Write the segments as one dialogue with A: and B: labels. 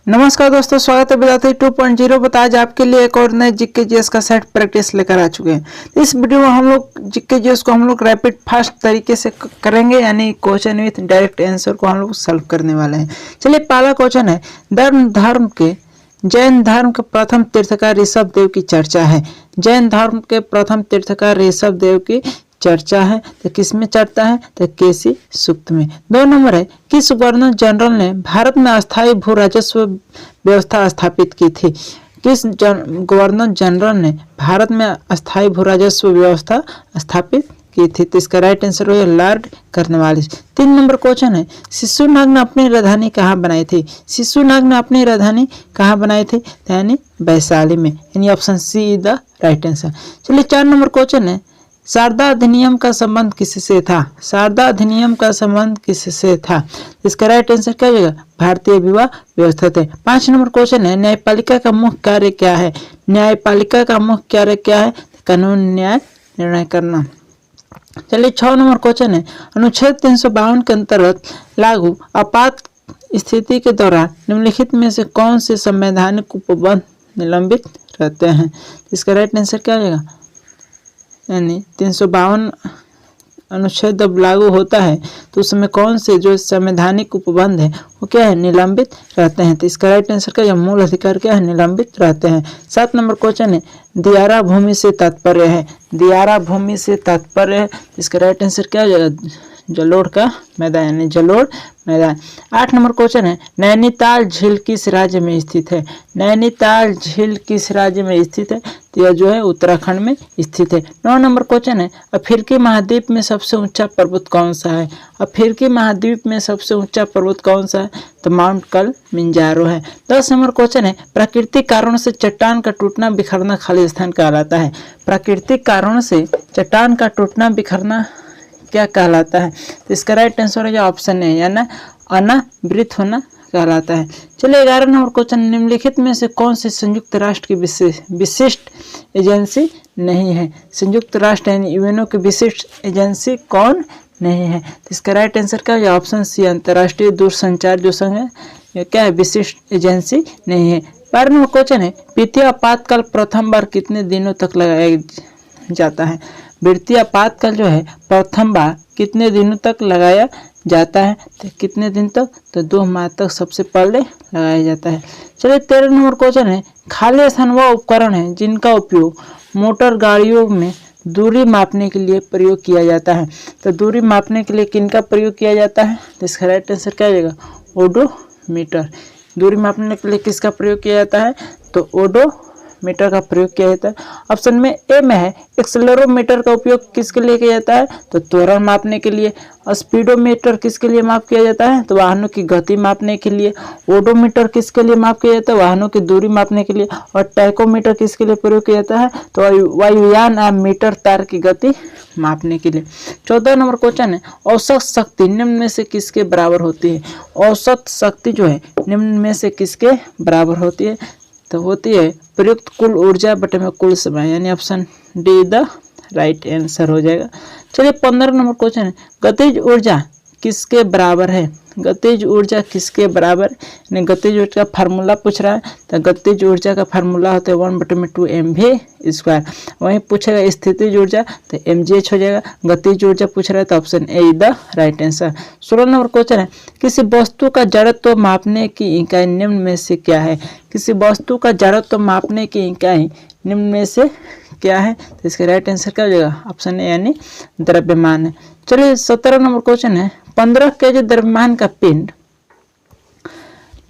A: नमस्कार दोस्तों, स्वागत है विद्यार्थी 2.0 पर। आज आपके लिए एक और नए जीके जीएस का सेट प्रैक्टिस लेकर आ चुके हैं। इस वीडियो में हम लोग जीके जीएस को हम लोग रैपिड फास्ट तरीके से करेंगे, यानी क्वेश्चन विथ डायरेक्ट आंसर को हम लोग सॉल्व करने वाले हैं। चलिए, पहला क्वेश्चन है, जैन धर्म के प्रथम तीर्थकार ऋषभ देव की चर्चा है। जैन धर्म के प्रथम तीर्थकार ऋषभ देव की चर्चा है, तो किस में चर्चा है? तो केसी सूक्त में। 2 नंबर है, किस गवर्नर जनरल ने भारत में अस्थायी भू राजस्व व्यवस्था स्थापित की थी? किस गवर्नर जनरल ने भारत में अस्थायी भू राजस्व व्यवस्था स्थापित की थी? तो इसका राइट आंसर हो लॉर्ड कॉर्नवालिस। 3 नंबर क्वेश्चन है, शिशुनाग ने अपनी राजधानी कहाँ बनाई थी? शिशुनाग ने अपनी राजधानी कहाँ बनाई थी? यानी वैशाली में, यानी option C is the right answer. चलिए, 4 नंबर क्वेश्चन है, शारदा अधिनियम का संबंध किससे था? शारदा अधिनियम का संबंध किससे था? इसका राइट आंसर क्या होगा? भारतीय विवाह व्यवस्था थे। 5 नंबर क्वेश्चन है, न्यायपालिका का मुख्य कार्य क्या है? न्यायपालिका का मुख्य कार्य क्या है? कानून न्याय निर्णय करना। चलिए, 6 नंबर क्वेश्चन है, अनुच्छेद 352 के अंतर्गत लागू आपात स्थिति के दौरान निम्नलिखित में से कौन से संवैधानिक उपबंध निलंबित रहते हैं? इसका राइट आंसर क्या होगा? यानी 352 अनुच्छेद जब लागू होता है तो उसमें कौन से जो संवैधानिक उपबंध है वो क्या है? निलंबित रहते हैं। तो इसका राइट आंसर क्या है? मूल अधिकार क्या है? निलंबित रहते हैं। 7 नंबर क्वेश्चन है, दियारा भूमि से तात्पर्य है। दियारा भूमि से तात्पर्य है, इसका राइट आंसर क्या हो जाएगा? जलोढ़ का मैदान, यानी जलोढ़ मैदान। 8 नंबर क्वेश्चन है, नैनीताल झील किस राज्य में स्थित है? नैनीताल झील किस राज्य में स्थित है? तो यह जो है उत्तराखंड में स्थित है। 9 नंबर क्वेश्चन है, अफ्रीकी महाद्वीप में सबसे ऊंचा पर्वत कौन सा है? अफ्रीकी महाद्वीप में सबसे ऊंचा पर्वत कौन सा है? तो माउंट किलिमंजारो है। 10 नंबर क्वेश्चन है, प्राकृतिक कारणों से चट्टान का टूटना बिखरना खाली स्थान कहलाता है? प्राकृतिक कारणों से चट्टान का टूटना बिखरना क्या कहलाता है? तो इसका राइट आंसर है ऑप्शन है, यानी अनावृत होना कहलाता है। चलिए, 11 नंबर क्वेश्चन, निम्नलिखित में से कौन सी संयुक्त राष्ट्र की विशिष्ट एजेंसी नहीं है? संयुक्त राष्ट्र यानी यूएनओ की विशिष्ट एजेंसी कौन नहीं है? तो इसका राइट आंसर क्या है? ऑप्शन सी, अंतर्राष्ट्रीय दूरसंचार जो संघ है, यह क्या है? विशिष्ट एजेंसी नहीं है। 12 नंबर क्वेश्चन है, वित्तीय आपातकाल प्रथम बार कितने दिनों तक लगाया जाता है? वित्तीय आपातकाल जो है प्रथम बार कितने दिनों तक लगाया जाता है? तो कितने दिन तक? तो 2 माह तक सबसे पहले लगाया जाता है। चलिए, 13 नंबर क्वेश्चन है, खाली स्थान वह उपकरण है जिनका उपयोग मोटर गाड़ियों में दूरी मापने के लिए प्रयोग किया जाता है? तो दूरी मापने के लिए किनका प्रयोग किया जाता है? तो इसका राइट आंसर क्या होगा? ओडोमीटर। दूरी मापने के लिए किसका प्रयोग किया जाता है? तो ओडोमीटर का प्रयोग किया जाता है। ऑप्शन में ए में है, एक्सेलेरोमीटर का उपयोग किसके लिए किया जाता है? तो त्वरण मापने के लिए। स्पीडोमीटर किसके लिए माप किया जाता है? तो वाहनों की गति मापने के लिए। ओडोमीटर किसके लिए माप किया जाता है? वाहनों की दूरी मापने के लिए। और टैकोमीटर किसके लिए प्रयोग किया जाता है? तो वायुयान या मीटर तार की गति मापने के लिए। 14 नंबर क्वेश्चन है, औसत शक्ति निम्न में से किसके बराबर होती है? औसत शक्ति जो है निम्न में से किसके बराबर होती है? तो होती है प्रयुक्त कुल ऊर्जा बटे में कुल समय, यानी option D the right answer हो जाएगा। चलिए, 15 नंबर क्वेश्चन है, गतिज ऊर्जा किसके बराबर है? गतिज ऊर्जा किसके बराबर? यानी गतिज ऊर्जा का फार्मूला पूछ रहा है, तो गतिज ऊर्जा का फार्मूला होता है 1/2 mv²। वहीं पूछेगा स्थितिज ऊर्जा, तो mgh हो जाएगा। गतिज ऊर्जा पूछ रहा है, तो option A is the right answer. 16 number question है, किसी वस्तु का जड़त्व मापने की इकाई निम्न में से क्या है? किसी वस्तु का जड़त्व मापने की इकाई निम्न में से क्या है? तो इसका राइट आंसर क्या हो जाएगा? ऑप्शन ए, यानी द्रव्यमान है। चलिए, 17 नंबर क्वेश्चन है, 15 केजी द्रव्यमान का पिंड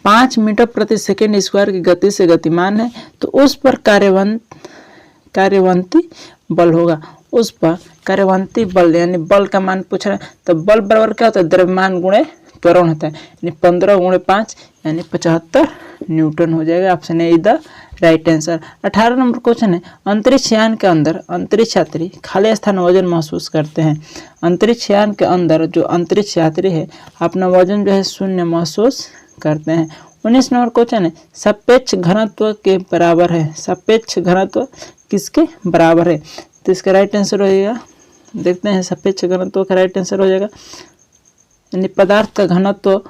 A: 5 मीटर प्रति सेकेंड स्क्वायर की गति से गतिमान है, तो उस पर कार्यवंती बल होगा। उस पर कार्यवंती बल यानी बल का मान पूछ रहा है, तो बल बराबर क्या होता है? द्रव्यमान गुणे त्वरण होता है, यानी 15 × 5 यानी 75 न्यूटन हो जाएगा। Option A is the right answer. 18 number question है, अंतरिक्ष यान के अंदर अंतरिक्ष यात्री खाली स्थान वजन महसूस करते हैं। अंतरिक्ष यान के अंदर जो अंतरिक्ष यात्री है अपना वजन जो है शून्य महसूस करते हैं। 19 नंबर क्वेश्चन है, सापेक्ष घनत्व के बराबर है? सापेक्ष घनत्व किसके बराबर है? तो इसका राइट आंसर हो जाएगा, देखते हैं सापेक्ष घनत्व का राइट आंसर हो जाएगा, यानी पदार्थ का घनत्व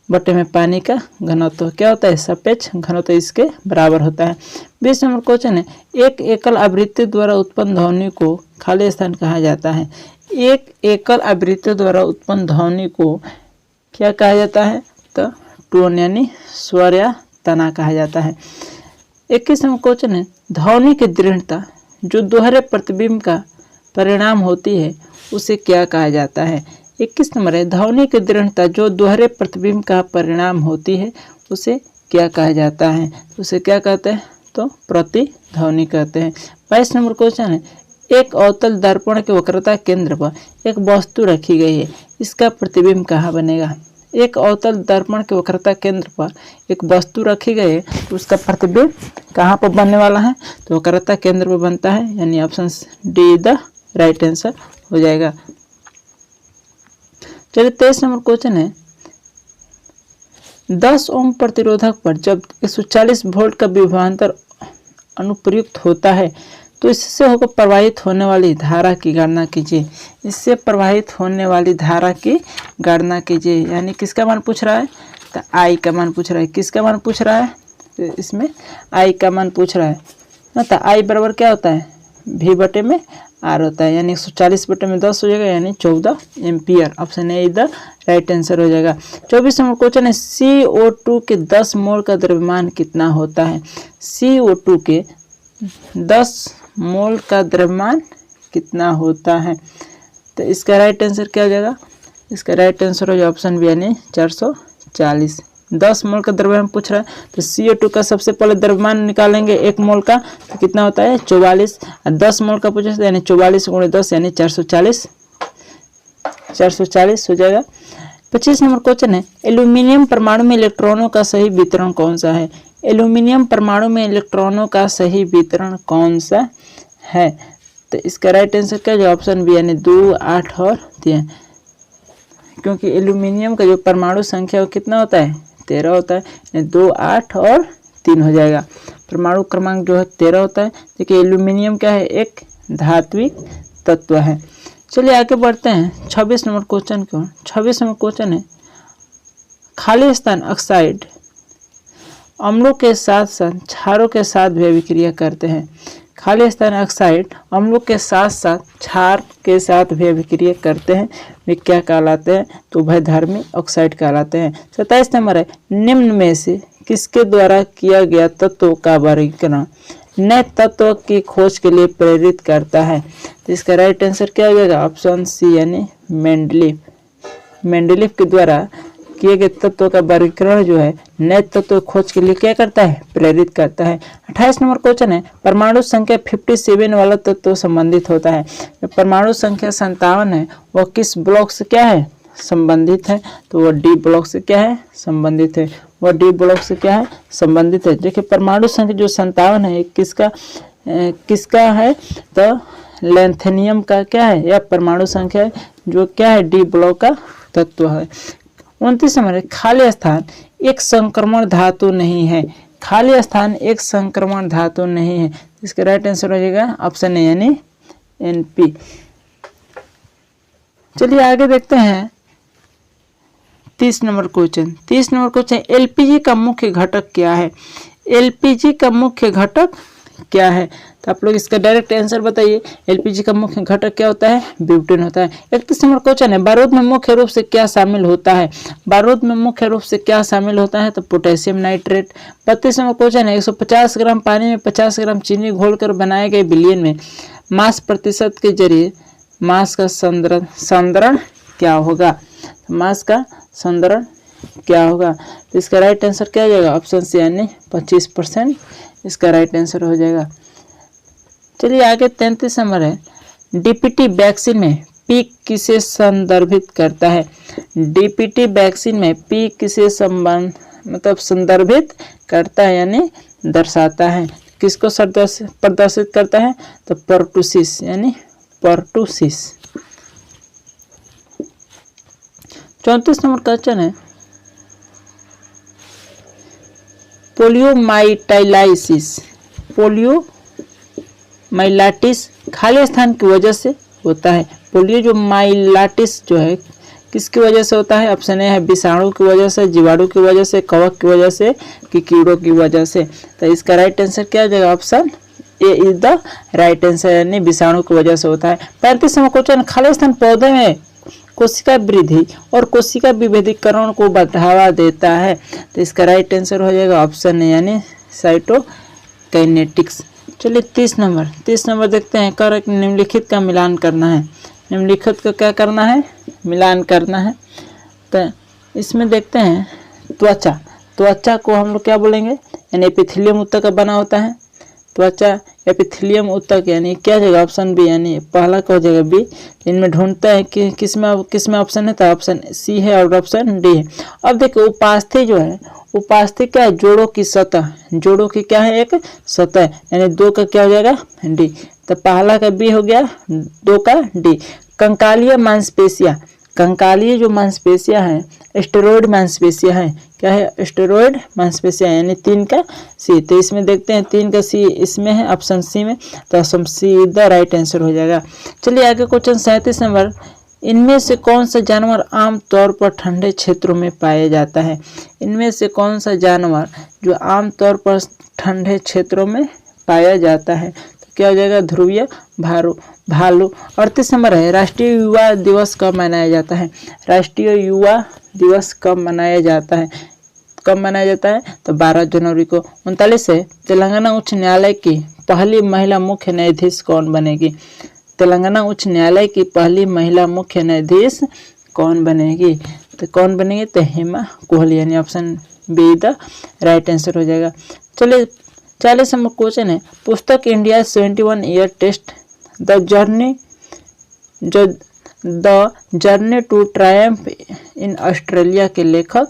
A: बटे में पानी का घनत्व क्या होता है, सापेक्ष घनत्व इसके बराबर होता है। 20 नंबर क्वेश्चन है, एक एकल आवृत्ति द्वारा उत्पन्न ध्वनि को खाली स्थान कहा जाता है। एक एकल आवृत्ति द्वारा उत्पन्न ध्वनि को क्या कहा जाता है, तो टोन यानी स्वर या तना कहा जाता है। 21 नंबर क्वेश्चन है, ध्वनि की दृढ़ता जो दोहरे प्रतिबिंब का परिणाम होती है उसे क्या कहा जाता है। 21 नंबर है, ध्वनि की दृढ़ता जो दोहरे प्रतिबिंब का परिणाम होती है उसे क्या कहा जाता है, उसे क्या कहते हैं, तो प्रतिध्वनि कहते हैं। 22 नंबर क्वेश्चन है, एक अवतल दर्पण के वक्रता केंद्र पर एक वस्तु रखी गई है, इसका प्रतिबिंब कहाँ बनेगा। एक अवतल दर्पण के वक्रता केंद्र पर एक वस्तु रखी गई है, तो उसका प्रतिबिंब कहाँ पर बनने वाला है, तो वक्रता केंद्र पर बनता है, यानी option D the right answer हो जाएगा। चलिए 23 नंबर क्वेश्चन है, 10 ओम प्रतिरोधक पर जब 140 वोल्ट का विभवांतर अनुप्रयुक्त होता है तो इससे होकर प्रवाहित होने वाली धारा की गणना कीजिए। इससे प्रवाहित होने वाली धारा की गणना कीजिए, यानी किसका मान पूछ रहा है, तो आई का मान पूछ रहा है। किसका मान पूछ रहा है, तो इसमें आई का मान पूछ रहा है ना, तो आई बराबर क्या होता है, भी बटे में आर होता है, यानी 140 बटे में 10 हो जाएगा, यानी 14 एम्पियर। ऑप्शन ए इधर राइट आंसर हो जाएगा। 24 नंबर क्वेश्चन है, CO2 के 10 मोल का द्रव्यमान कितना होता है। CO2 के 10 मोल का द्रव्यमान कितना होता है, तो इसका राइट आंसर क्या हो जाएगा, इसका राइट आंसर हो जाएगा ऑप्शन बी यानी 440। 10 मोल का द्रव्यमान पूछ रहा है, तो CO2 का सबसे पहले द्रव्यमान निकालेंगे 1 मोल का, तो कितना होता है 44, और 10 मोल का पूछा यानी 44 × 10 यानी 440 हो जाएगा। 25 नंबर क्वेश्चन है, एल्यूमिनियम परमाणु में इलेक्ट्रॉनों का सही वितरण कौन सा है। एल्यूमिनियम परमाणु में इलेक्ट्रॉनों का सही वितरण कौन सा है, तो इसका राइट आंसर क्या है, ऑप्शन बी यानी 2, 8 और 3, क्योंकि एल्यूमिनियम का जो परमाणु संख्या वो कितना होता है 13 होता है, यानी 2, 8 और 3 हो जाएगा। परमाणु क्रमांक जो है 13 होता है, देखिए एल्यूमिनियम क्या है, एक धात्विक तत्व है। चलिए आगे बढ़ते हैं 26 नंबर क्वेश्चन को। 26 नंबर क्वेश्चन है, खाली स्थान ऑक्साइड अम्लों के साथ साथ क्षारों के साथ भी अभिक्रिया करते हैं। खाली स्थान ऑक्साइड अम्लों के साथ साथ क्षार के साथ भी अभिक्रिया करते हैं, वे क्या कहलाते हैं, तो उभयधर्मी ऑक्साइड कहलाते हैं। 27 नंबर है, निम्न में से किसके द्वारा किया गया तत्वों का वर्गीकरण नए तत्व की खोज के लिए प्रेरित करता है, तो इसका राइट आंसर क्या हो जाएगा, ऑप्शन सी यानी मेंडलीफ के द्वारा किए गए तत्वों का वर्गीकरण जो है नए तत्व खोज के लिए क्या करता है, प्रेरित करता है। 28 नंबर क्वेश्चन है, परमाणु संख्या 57 वाला तत्व संबंधित होता है। परमाणु संख्या 57 है वह किस ब्लॉक से क्या है, संबंधित है, तो वह डी ब्लॉक से क्या है, संबंधित है, वह डी ब्लॉक से क्या है, संबंधित है। देखिए परमाणु संख्या जो 57 है किसका है, तो लैंथेनियम का क्या है, यह परमाणु संख्या है जो क्या है, डी ब्लॉक का तत्व है। 29 नंबर, खाली स्थान एक संक्रमण धातु नहीं है। खाली स्थान एक संक्रमण धातु नहीं है, इसका राइट आंसर हो जाएगा ऑप्शन ए यानी NP। चलिए आगे देखते हैं 30 number question. 30 number question, LPG का मुख्य घटक क्या है। LPG का मुख्य घटक क्या है, तो आप लोग इसका डायरेक्ट आंसर बताइए। LPG का मुख्य घटक क्या होता है, ब्यूटेन होता है। 31 नंबर क्वेश्चन है, बारूद में मुख्य रूप से क्या शामिल होता है। बारूद में मुख्य रूप से क्या शामिल होता है, तो पोटेशियम नाइट्रेट। 32 नंबर क्वेश्चन है, 150 ग्राम पानी में 50 ग्राम चीनी घोलकर बनाए गए विलयन में मास प्रतिशत के जरिए मास का संदरण क्या होगा, मास का संदरण क्या होगा, तो इसका राइट आंसर क्या हो जाएगा, ऑप्शन सी यानी 25% इसका राइट आंसर हो जाएगा। चलिए आगे 33 नंबर है, DPT वैक्सीन में P किसे संदर्भित करता है। DPT वैक्सीन में P किसे संदर्भित करता है यानी दर्शाता है, किसको प्रदर्शित करता है, तो पर्टुसिस यानी पर्टुसिस। 34 नंबर क्वेश्चन है, पोलियोमाइलाइटिस खाली स्थान की वजह से होता है। पोलियो जो माइलाइटिस जो है किसकी वजह से होता है? ऑप्शन ए है विषाणु की वजह से, जीवाणु की वजह से, कवक की वजह से कि कीड़ों की वजह से। तो इसका राइट आंसर क्या हो जाएगा? Option A is the right answer, यानी विषाणु की वजह से होता है। 35वां क्वेश्चन, खाली स्थान पौधे में कोशिका वृद्धि और कोशिका विभेदीकरण को बढ़ावा देता है। तो इसका राइट आंसर हो जाएगा ऑप्शन ए यानी साइटोकाइनेटिक्स। चलिए 30 नंबर देखते हैं। कर निम्नलिखित का मिलान करना है। निम्नलिखित का क्या करना है? मिलान करना है। तो इसमें देखते हैं त्वचा को हम लोग क्या बोलेंगे? यानी एपिथेलियम ऊतक का बना होता है। त्वचा एपिथेलियम ऊतक यानी क्या जाएगा? ऑप्शन बी, यानी पहला का हो जाएगा बी। इनमें ढूंढते हैं कि किसमें ऑप्शन है, तो ऑप्शन सी है और ऑप्शन डी है। अब देखो उपास्थि जो है, उपास्थि क्या है? जोड़ों की सतह, जोड़ों की क्या है? एक सतह, यानी 2 का क्या हो जाएगा? डी। तो पहला का बी हो गया, 2 का डी। कंकालीय मांसपेशियां, कंकालीय जो मांसपेशियां हैं स्टेरॉयड मांसपेशियां हैं। क्या है? स्टेरॉयड मांसपेशियां, यानी 3 का सी। तो इसमें देखते हैं 3 का सी इसमें है, ऑप्शन सी में। तो option see the right answer हो जाएगा। चलिए आगे क्वेश्चन 37 नंबर, इनमें से कौन सा जानवर आम तौर पर ठंडे क्षेत्रों में पाया जाता है? इनमें से कौन सा जानवर जो आम तौर पर ठंडे क्षेत्रों में पाया जाता है? तो क्या हो जाएगा? ध्रुवीय भालू। 38 नंबर है, राष्ट्रीय युवा दिवस कब मनाया जाता है? राष्ट्रीय युवा दिवस कब मनाया जाता है? कब मनाया जाता है? तो 12 जनवरी को। 39 है, तेलंगाना उच्च न्यायालय की पहली महिला मुख्य न्यायाधीश कौन बनेगी? तेलंगाना उच्च न्यायालय की पहली महिला मुख्य न्यायाधीश कौन बनेगी? तो कौन बनेगी? तो हेमा कोहली, यानी option B the right answer हो जाएगा। चलिए 40 नंबर क्वेश्चन है, पुस्तक India 71 year test the journey to triumph in Australia के लेखक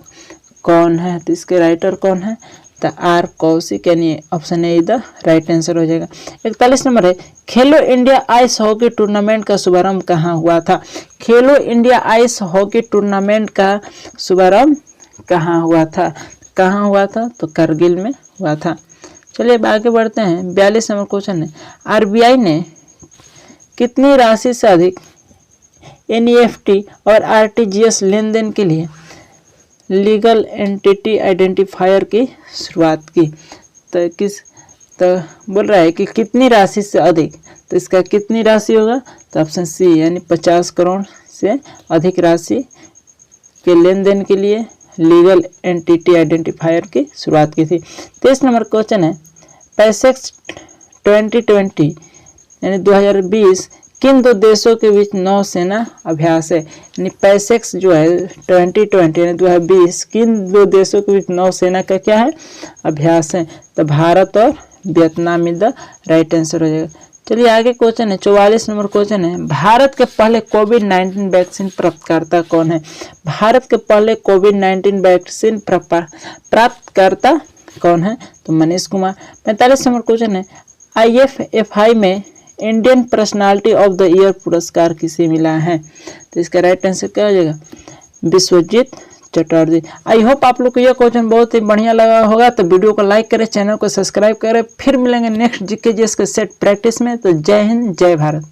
A: कौन है? तो इसके राइटर कौन है? तो आर कौशिक, यानी option A the right answer हो जाएगा। 41 नंबर है, खेलो इंडिया आइस हॉकी टूर्नामेंट का शुभारंभ कहाँ हुआ था? खेलो इंडिया आइस हॉकी टूर्नामेंट का शुभारंभ कहाँ हुआ था? कहाँ हुआ था? तो कारगिल में हुआ था। चलिए अब आगे बढ़ते हैं। 42 नंबर क्वेश्चन है, आरबीआई ने कितनी राशि से अधिक एनईएफटी और आरटीजीएस लेन देन के लिए लीगल एंटिटी आइडेंटिफायर की शुरुआत की? तो बोल रहा है कि कितनी राशि से अधिक। तो इसका कितनी राशि होगा? तो ऑप्शन सी, यानी 50 करोड़ से अधिक राशि के लेन देन के लिए लीगल एंटिटी आइडेंटिफायर की शुरुआत की थी। 23 नंबर क्वेश्चन है, पैसेक्स 2020 यानी 2020 किन 2 देशों के बीच नौसेना अभ्यास है? यानी पैसेक्स जो है 2020 यानी 2020 किन 2 देशों के बीच नौसेना का क्या है? अभ्यास है? तो भारत और Vietnam is the right answer हो जाएगा। चलिए आगे क्वेश्चन है 44 नंबर क्वेश्चन है, भारत के पहले कोविड-19 वैक्सीन प्राप्तकर्ता कौन है? भारत के पहले कोविड-19 वैक्सीन प्राप्तकर्ता कौन है? तो मनीष कुमार। 45 नंबर क्वेश्चन है, IFFI में Indian personality of the year पुरस्कार किसे मिला है? तो इसका राइट आंसर क्या हो जाएगा? विश्वजीत चटर्जी। आई होप आप लोग को यह क्वेश्चन बहुत ही बढ़िया लगा होगा। तो वीडियो को लाइक करें, चैनल को सब्सक्राइब करें। फिर मिलेंगे नेक्स्ट जीके जीएस के सेट प्रैक्टिस में। तो जय हिंद, जय भारत।